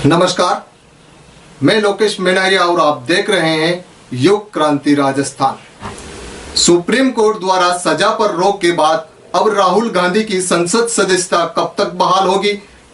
नमस्कार, मैं लोकेश मेनारिया और आप देख रहे हैं युग क्रांति राजस्थान। सुप्रीम कोर्ट द्वारा सजा पर रोक के बाद अब राहुल गांधी की संसद सदस्यता कब तक बहाल होगी,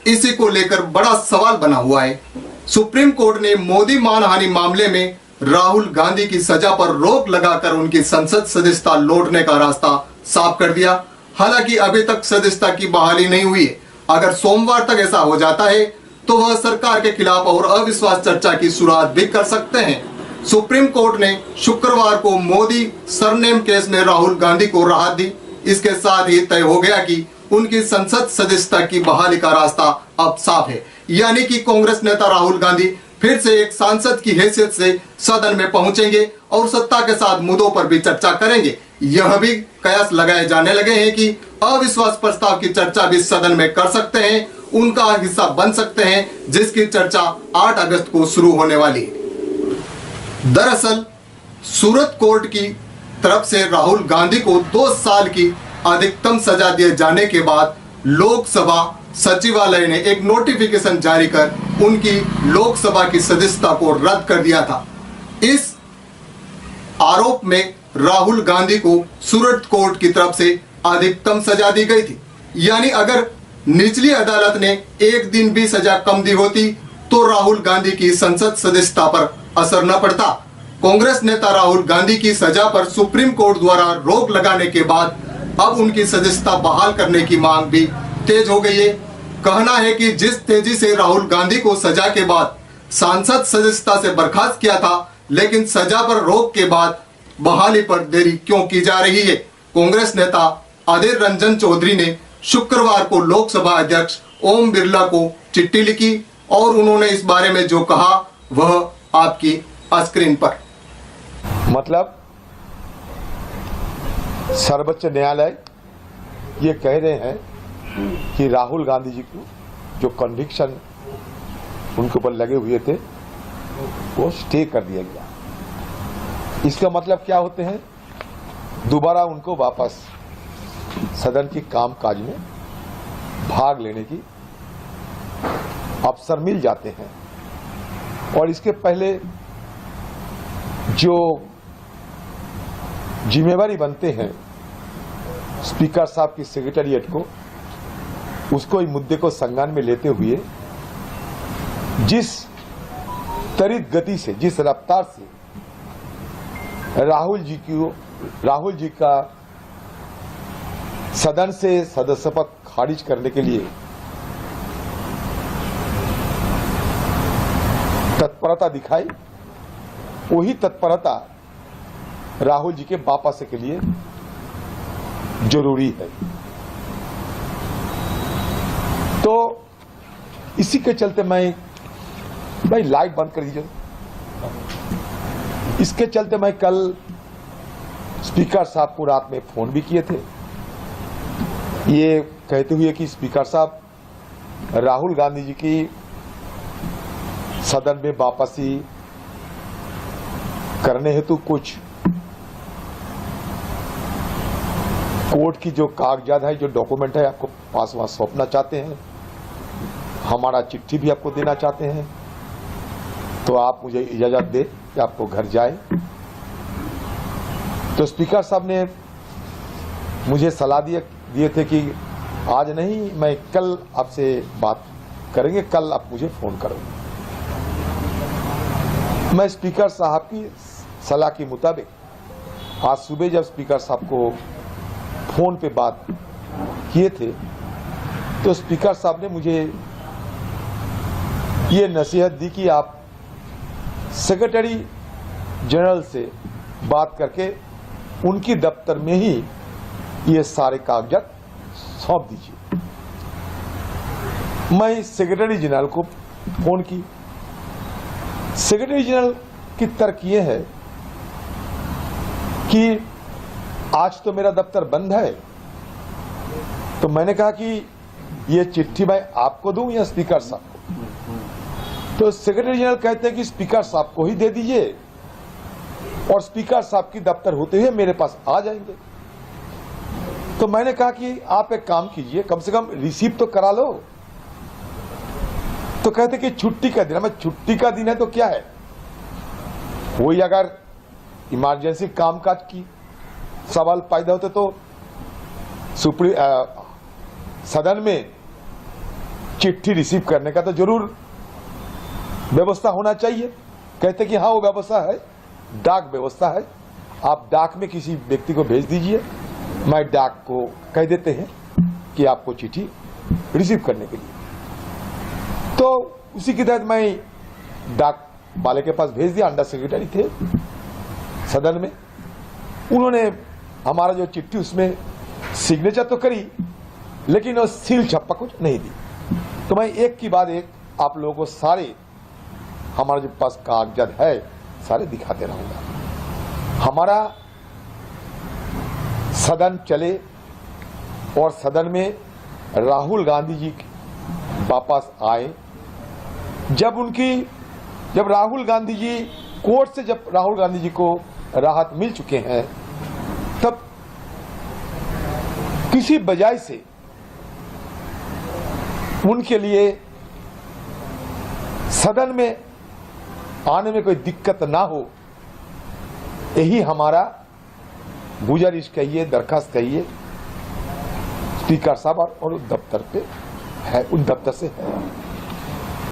इसी को लेकर बड़ा सवाल बना हुआ है। सुप्रीम कोर्ट ने मोदी मानहानि मामले में राहुल गांधी की सजा पर रोक लगाकर उनकी संसद सदस्यता लौटने का रास्ता साफ कर दिया। हालांकि अभी तक सदस्यता की बहाली नहीं हुई है। अगर सोमवार तक ऐसा हो जाता है तो वह सरकार के खिलाफ और अविश्वास चर्चा की शुरुआत भी कर सकते हैं। सुप्रीम कोर्ट ने शुक्रवार को मोदी सरनेम केस में राहुल गांधी को राहत दी। इसके साथ ही तय हो गया कि उनकी संसद सदस्यता की बहाली का रास्ता अब साफ है, यानी कि कांग्रेस नेता राहुल गांधी फिर से एक सांसद की हैसियत से सदन में पहुंचेंगे और सत्ता के साथ मुद्दों पर भी चर्चा करेंगे। यह भी कयास लगाए जाने लगे हैं कि अविश्वास प्रस्ताव की चर्चा भी सदन में कर सकते हैं, उनका हिस्सा बन सकते हैं, जिसकी चर्चा 8 अगस्त को शुरू होने वाली है। दरअसल सूरत कोर्ट की तरफ से राहुल गांधी को 2 साल की अधिकतम सजा दिए जाने के बाद लोकसभा सचिवालय ने एक नोटिफिकेशन जारी कर उनकी लोकसभा की सदस्यता को रद्द कर दिया था। इस आरोप में राहुल गांधी को सूरत कोर्ट की तरफ से अधिकतम सजा दी गई थी, यानी अगर निचली अदालत ने एक दिन भी सजा कम दी होती तो राहुल गांधी की संसद सदस्यता पर असर न पड़ता। कांग्रेस नेता राहुल गांधी की सजा पर सुप्रीम कोर्ट द्वारा रोक लगाने के बाद अब उनकी सदस्यता बहाल करने की मांग भी तेज हो गई है। कहना है कि जिस तेजी से राहुल गांधी को सजा के बाद सांसद सदस्यता से बर्खास्त किया था, लेकिन सजा पर रोक के बाद बहाली पर देरी क्यों की जा रही है। कांग्रेस नेता अधीर रंजन चौधरी ने शुक्रवार को लोकसभा अध्यक्ष ओम बिरला को चिट्ठी लिखी और उन्होंने इस बारे में जो कहा वह आपकी स्क्रीन पर। मतलब सर्वोच्च न्यायालय ये कह रहे हैं कि राहुल गांधी जी को जो कन्विक्शन उनके ऊपर लगे हुए थे वो स्टे कर दिया गया। इसका मतलब क्या होते हैं, दोबारा उनको वापस सदन की कामकाज में भाग लेने की अवसर मिल जाते हैं। और इसके पहले जो जिम्मेवारी बनते हैं स्पीकर साहब की सेक्रेटेरिएट को, उसको इस मुद्दे को संज्ञान में लेते हुए जिस त्वरित गति से, जिस रफ्तार से राहुल जी का सदन से सदस्य पद खारिज करने के लिए तत्परता दिखाई, वही तत्परता राहुल जी के वापस के लिए जरूरी है। तो इसी के चलते भाई लाइट बंद कर दीजिए। इसके चलते मैं कल स्पीकर साहब को रात में फोन भी किए थे, ये कहते हुए कि स्पीकर साहब राहुल गांधी जी की सदन में वापसी करने हेतु कुछ कोर्ट की जो कागजात है, जो डॉक्यूमेंट है, आपको पास वहां सौंपना चाहते हैं। हमारा चिट्ठी भी आपको देना चाहते हैं, तो आप मुझे इजाजत दे कि आपको घर जाए। तो स्पीकर साहब ने मुझे सलाह दिए थे कि आज नहीं, मैं कल आपसे बात करेंगे, कल आप मुझे फोन करो। मैं स्पीकर साहब की सलाह के मुताबिक आज सुबह जब स्पीकर साहब को फोन पे बात किए थे तो स्पीकर साहब ने मुझे ये नसीहत दी कि आप सेक्रेटरी जनरल से बात करके उनकी दफ्तर में ही ये सारे कागजात सौंप दीजिए। मैं सेक्रेटरी जनरल को फोन की। सेक्रेटरी जनरल की तर्क ये है कि आज तो मेरा दफ्तर बंद है। तो मैंने कहा कि ये चिट्ठी मैं आपको दूं या स्पीकर साहब को? तो सेक्रेटरी जनरल कहते हैं कि स्पीकर साहब को ही दे दीजिए और स्पीकर साहब की दफ्तर होते हुए मेरे पास आ जाएंगे। तो मैंने कहा कि आप एक काम कीजिए, कम से कम रिसीव तो करा लो, तो कहते कि छुट्टी का दिन है। छुट्टी का दिन है तो क्या है, कोई अगर इमरजेंसी कामकाज की सवाल पैदा होते तो सदन में चिट्ठी रिसीव करने का तो जरूर व्यवस्था होना चाहिए। कहते कि हाँ वो व्यवस्था है, डाक व्यवस्था है, आप डाक में किसी व्यक्ति को भेज दीजिए, मैं डाक को कह देते हैं कि आपको चिट्ठी रिसीव करने के लिए। तो उसी के तहत मैं डाक वाले के पास भेज दिया। अंडर सेक्रेटरी थे सदन में, उन्होंने हमारा जो चिट्ठी उसमें सिग्नेचर तो करी लेकिन वो सील छप्पा कुछ नहीं दी। तो मैं एक की बाद एक आप लोगों को सारे हमारे जो पास कागजात है सारे दिखाते रहूंगा। हमारा सदन चले और सदन में राहुल गांधी जी वापस आए। जब राहुल गांधी जी कोर्ट से जब राहुल गांधी जी को राहत मिल चुके हैं, तब किसी वजह से उनके लिए सदन में आने में कोई दिक्कत ना हो, यही हमारा गुजारिश कहिए, दरखास्त कहिए स्पीकर साहब और उस दफ्तर पे है, उन दफ्तर से है।